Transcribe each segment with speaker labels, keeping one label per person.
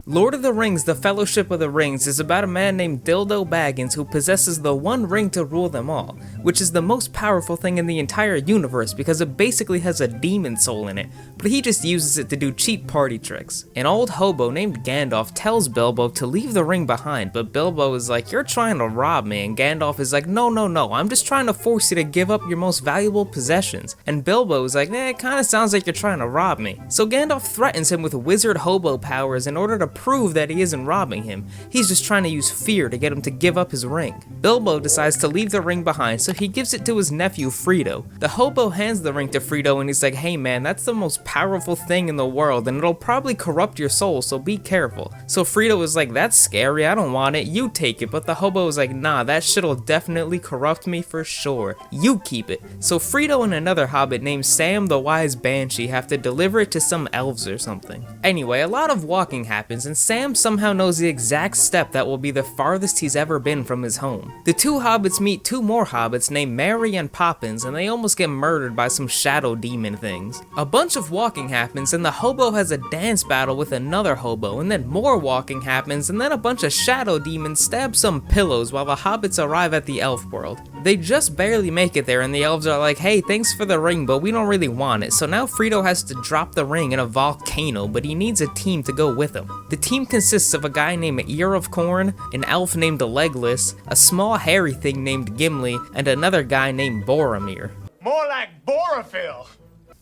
Speaker 1: Lord of the Rings, The Fellowship of the Rings is about a man named Dildo Baggins who possesses the one ring to rule them all, which is the most powerful thing in the entire universe because it basically has a demon soul in it, but he just uses it to do cheap party tricks. An old hobo named Gandalf tells Bilbo to leave the ring behind, but Bilbo is like, "You're trying to rob me," and Gandalf is like, No, I'm just trying to force you to give up your most valuable possessions. And Bilbo is like, it kinda sounds like you're trying to rob me. So Gandalf threatens him with wizard hobo powers in order to prove that he isn't robbing him. He's just trying to use fear to get him to give up his ring. Bilbo decides to leave the ring behind, so he gives it to his nephew Frodo. The hobo hands the ring to Frodo and he's like, "Hey man, that's the most powerful thing in the world and it'll probably corrupt your soul, so be careful." So Frodo is like, "That's scary, I don't want it, you take it." But the hobo is like, "Nah, that shit'll definitely corrupt me for sure. You keep it." So Frodo and another hobbit named Sam the Wise Banshee have to deliver it to some elves or something. Anyway, a lot of walking happens and Sam somehow knows the exact step that will be the farthest he's ever been from his home. The two hobbits meet two more hobbits named Merry and Poppins and they almost get murdered by some shadow demon things. A bunch of walking happens and the hobo has a dance battle with another hobo, and then more walking happens and then a bunch of shadow demons stab some pillows while the hobbits arrive at the elf world. They just barely make it there and the elves are like, "Hey, thanks for the ring, but we don't really want it." So now Frodo has to drop the ring in a volcano, but he needs a team to go with him. The team consists of a guy named Ear of Corn, an elf named Legless, a small hairy thing named Gimli, and another guy named Boromir.
Speaker 2: More like Borophyll.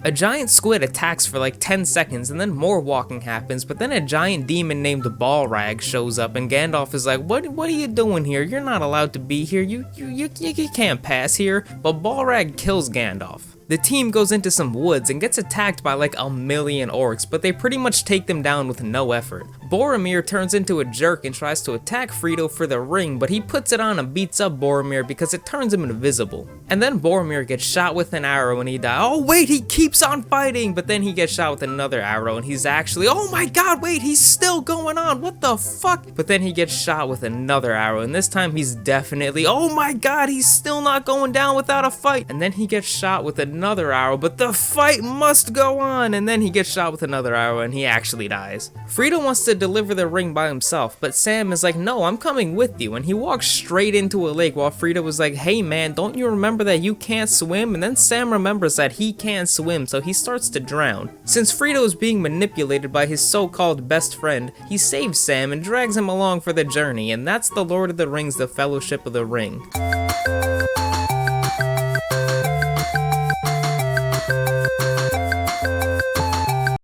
Speaker 1: A giant squid attacks for like 10 seconds and then more walking happens, but then a giant demon named Balrag shows up and Gandalf is like, what are you doing here? You're not allowed to be here. You can't pass here." But Balrag kills Gandalf. The team goes into some woods and gets attacked by like a million orcs, but they pretty much take them down with no effort. Boromir turns into a jerk and tries to attack Frodo for the ring, but he puts it on and beats up Boromir because it turns him invisible. And then Boromir gets shot with an arrow and he dies. Oh wait, he keeps on fighting, but then he gets shot with another arrow and he's actually, oh my god, wait, he's still going on, what the fuck? But then he gets shot with another arrow and this time he's definitely, oh my god, he's still not going down without a fight. And then he gets shot with another arrow, but the fight must go on, and then he gets shot with another arrow and he actually dies. Frodo wants to deliver the ring by himself, but Sam is like, "No, I'm coming with you," and he walks straight into a lake while Frodo was like, "Hey man, don't you remember that you can't swim?" And then Sam remembers that he can't swim, so he starts to drown. Since Frodo is being manipulated by his so-called best friend, he saves Sam and drags him along for the journey, and that's the Lord of the Rings, The Fellowship of the Ring.